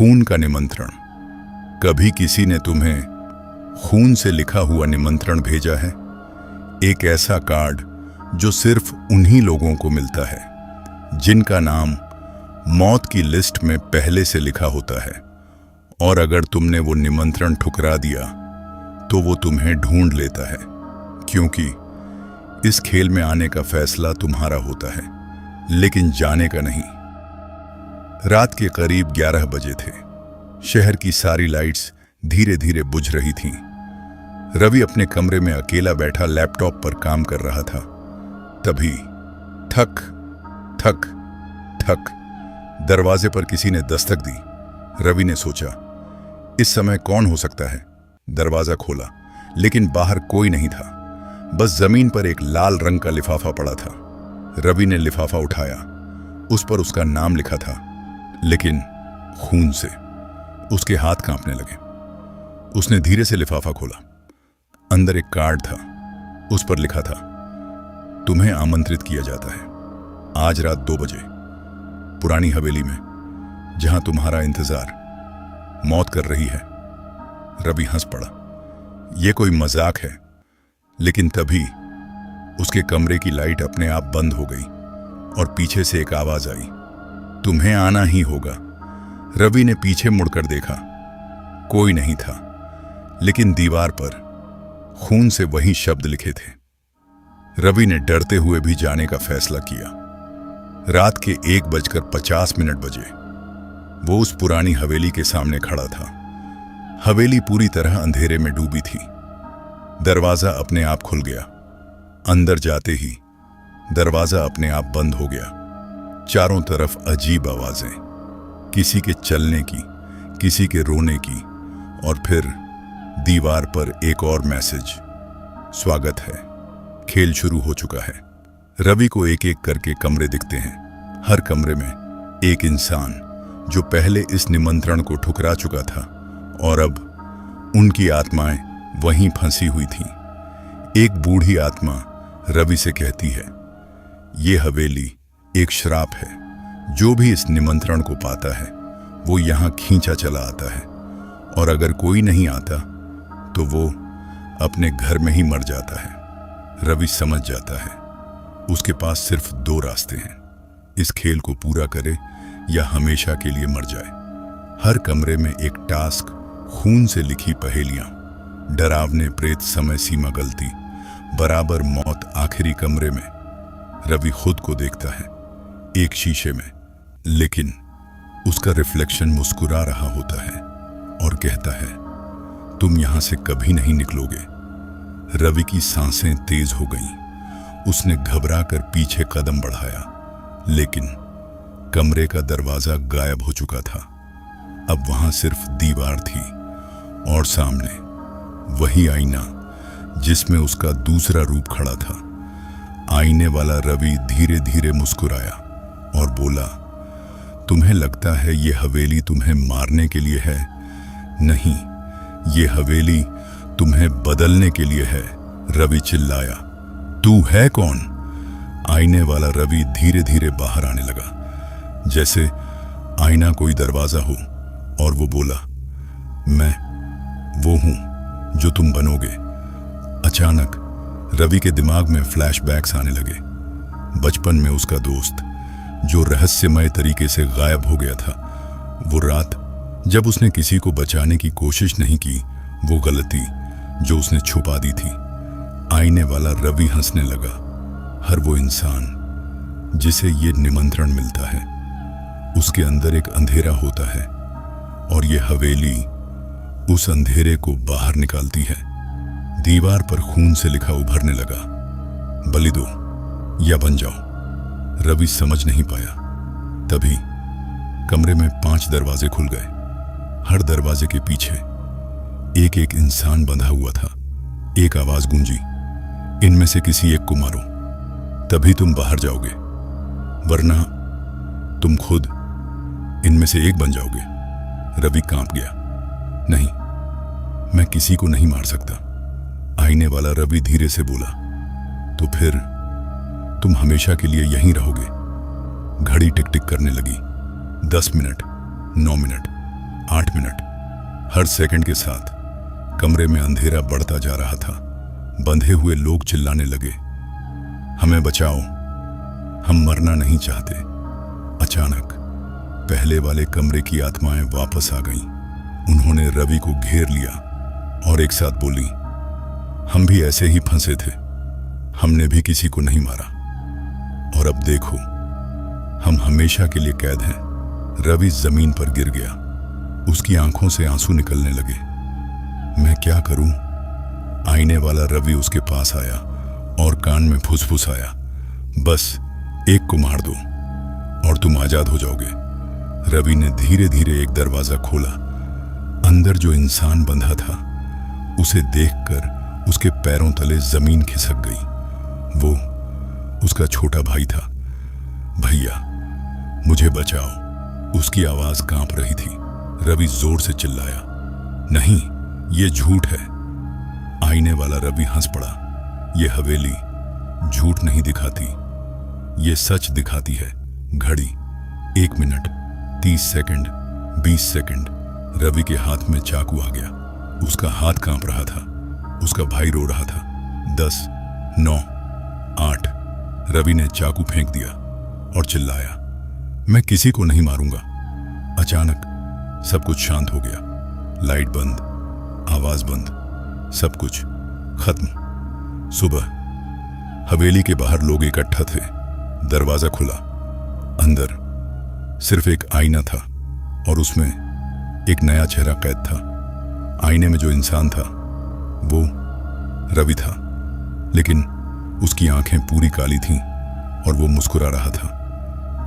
खून का निमंत्रण। कभी किसी ने तुम्हें खून से लिखा हुआ निमंत्रण भेजा है? एक ऐसा कार्ड जो सिर्फ उन्हीं लोगों को मिलता है जिनका नाम मौत की लिस्ट में पहले से लिखा होता है। और अगर तुमने वो निमंत्रण ठुकरा दिया तो वो तुम्हें ढूंढ लेता है, क्योंकि इस खेल में आने का फैसला तुम्हारा होता है, लेकिन जाने का नहीं। रात के करीब 11 बजे थे। शहर की सारी लाइट्स धीरे धीरे बुझ रही थीं। रवि अपने कमरे में अकेला बैठा लैपटॉप पर काम कर रहा था। तभी ठक ठक ठक दरवाजे पर किसी ने दस्तक दी। रवि ने सोचा, इस समय कौन हो सकता है? दरवाजा खोला, लेकिन बाहर कोई नहीं था। बस जमीन पर एक लाल रंग का लिफाफा पड़ा था। रवि ने लिफाफा उठाया। उस पर उसका नाम लिखा था, लेकिन खून से। उसके हाथ कांपने लगे। उसने धीरे से लिफाफा खोला। अंदर एक कार्ड था। उस पर लिखा था, तुम्हें आमंत्रित किया जाता है आज रात 2 बजे पुरानी हवेली में, जहां तुम्हारा इंतजार मौत कर रही है। रवि हंस पड़ा। यह कोई मजाक है, लेकिन तभी उसके कमरे की लाइट अपने आप बंद हो गई और पीछे से एक आवाज आई, तुम्हें आना ही होगा। रवि ने पीछे मुड़कर देखा। कोई नहीं था, लेकिन दीवार पर खून से वही शब्द लिखे थे। रवि ने डरते हुए भी जाने का फैसला किया। रात के 1:50 बजे वो उस पुरानी हवेली के सामने खड़ा था। हवेली पूरी तरह अंधेरे में डूबी थी। दरवाजा अपने आप खुल गया। अंदर जाते ही दरवाजा अपने आप बंद हो गया। चारों तरफ अजीब आवाजें, किसी के चलने की, किसी के रोने की, और फिर दीवार पर एक और मैसेज, स्वागत है, खेल शुरू हो चुका है। रवि को एक एक करके कमरे दिखते हैं। हर कमरे में एक इंसान जो पहले इस निमंत्रण को ठुकरा चुका था, और अब उनकी आत्माएं वहीं फंसी हुई थीं। एक बूढ़ी आत्मा रवि से कहती है, ये हवेली एक श्राप है। जो भी इस निमंत्रण को पाता है वो यहां खींचा चला आता है, और अगर कोई नहीं आता तो वो अपने घर में ही मर जाता है। रवि समझ जाता है उसके पास सिर्फ 2 रास्ते हैं, इस खेल को पूरा करे या हमेशा के लिए मर जाए। हर कमरे में एक टास्क, खून से लिखी पहेलियां, डरावने प्रेत, समय सीमा गलती, बराबर मौत। आखिरी कमरे में रवि खुद को देखता है एक शीशे में, लेकिन उसका रिफ्लेक्शन मुस्कुरा रहा होता है और कहता है, तुम यहां से कभी नहीं निकलोगे। रवि की सांसें तेज हो गईं। उसने घबरा कर पीछे कदम बढ़ाया, लेकिन कमरे का दरवाजा गायब हो चुका था। अब वहां सिर्फ दीवार थी और सामने वही आईना जिसमें उसका दूसरा रूप खड़ा था। आईने वाला रवि धीरे धीरे मुस्कुराया और बोला, तुम्हें लगता है ये हवेली तुम्हें मारने के लिए है? नहीं, ये हवेली तुम्हें बदलने के लिए है। रवि चिल्लाया, तू है कौन? आईने वाला रवि धीरे धीरे बाहर आने लगा, जैसे आईना कोई दरवाजा हो, और वो बोला, मैं वो हूं जो तुम बनोगे। अचानक रवि के दिमाग में फ्लैशबैक्स आने लगे। बचपन में उसका दोस्त जो रहस्यमय तरीके से गायब हो गया था, वो रात जब उसने किसी को बचाने की कोशिश नहीं की, वो गलती जो उसने छुपा दी थी। आईने वाला रवि हंसने लगा। हर वो इंसान जिसे ये निमंत्रण मिलता है, उसके अंदर एक अंधेरा होता है, और ये हवेली उस अंधेरे को बाहर निकालती है। दीवार पर खून से लिखा उभरने लगा, बलि दो या बन जाओ। रवि समझ नहीं पाया। तभी कमरे में 5 दरवाजे खुल गए। हर दरवाजे के पीछे एक एक इंसान बंधा हुआ था। एक आवाज गूंजी, इनमें से किसी एक को मारो, तभी तुम बाहर जाओगे, वरना तुम खुद इनमें से एक बन जाओगे। रवि कांप गया। नहीं, मैं किसी को नहीं मार सकता। आईने वाला रवि धीरे से बोला, तो फिर तुम हमेशा के लिए यहीं रहोगे। घड़ी टिक टिक करने लगी। 10 मिनट, 9 मिनट, 8 मिनट। हर सेकंड के साथ कमरे में अंधेरा बढ़ता जा रहा था। बंधे हुए लोग चिल्लाने लगे, हमें बचाओ, हम मरना नहीं चाहते। अचानक पहले वाले कमरे की आत्माएं वापस आ गईं। उन्होंने रवि को घेर लिया और एक साथ बोली, हम भी ऐसे ही फंसे थे, हमने भी किसी को नहीं मारा, और अब देखो हम हमेशा के लिए कैद हैं। रवि जमीन पर गिर गया। उसकी आंखों से आंसू निकलने लगे। मैं क्या करूं? आईने वाला रवि उसके पास आया और कान में फुसफुसाया, बस एक को मार दो और तुम आजाद हो जाओगे। रवि ने धीरे धीरे एक दरवाजा खोला। अंदर जो इंसान बंधा था उसे देखकर उसके पैरों तले जमीन खिसक गई। वो उसका छोटा भाई था। भैया मुझे बचाओ, उसकी आवाज कांप रही थी। रवि जोर से चिल्लाया, नहीं ये झूठ है। आईने वाला रवि हंस पड़ा। ये हवेली झूठ नहीं दिखाती, ये सच दिखाती है। घड़ी 1 मिनट 30 सेकंड 20 सेकंड। रवि के हाथ में चाकू आ गया। उसका हाथ कांप रहा था। उसका भाई रो रहा था। 10 9 8। रवि ने चाकू फेंक दिया और चिल्लाया, मैं किसी को नहीं मारूंगा। अचानक सब कुछ शांत हो गया। लाइट बंद, आवाज बंद, सब कुछ खत्म। सुबह हवेली के बाहर लोग इकट्ठा थे। दरवाजा खुला। अंदर सिर्फ एक आईना था और उसमें एक नया चेहरा कैद था। आईने में जो इंसान था वो रवि था, लेकिन उसकी आंखें पूरी काली थीं और वो मुस्कुरा रहा था।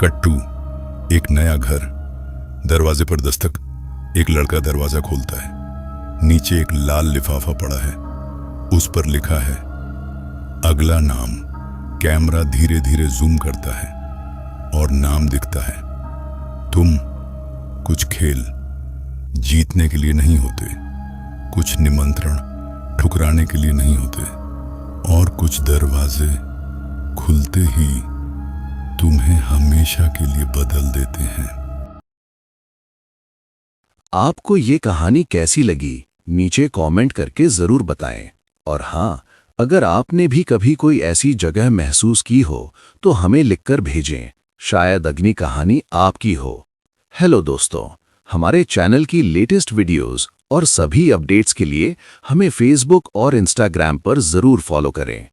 कट टू एक नया घर। दरवाजे पर दस्तक। एक लड़का दरवाजा खोलता है। नीचे एक लाल लिफाफा पड़ा है। उस पर लिखा है अगला नाम। कैमरा धीरे धीरे जूम करता है और नाम दिखता है, तुम। कुछ खेल जीतने के लिए नहीं होते, कुछ निमंत्रण ठुकराने के लिए नहीं होते, और कुछ दरवाजे खुलते ही तुम्हें हमेशा के लिए बदल देते हैं। आपको ये कहानी कैसी लगी नीचे कमेंट करके जरूर बताएं। और हाँ, अगर आपने भी कभी कोई ऐसी जगह महसूस की हो तो हमें लिखकर भेजें, शायद अगली कहानी आपकी हो। हेलो दोस्तों, हमारे चैनल की लेटेस्ट वीडियोस और सभी अपडेट्स के लिए हमें फेसबुक और इंस्टाग्राम पर जरूर फॉलो करें।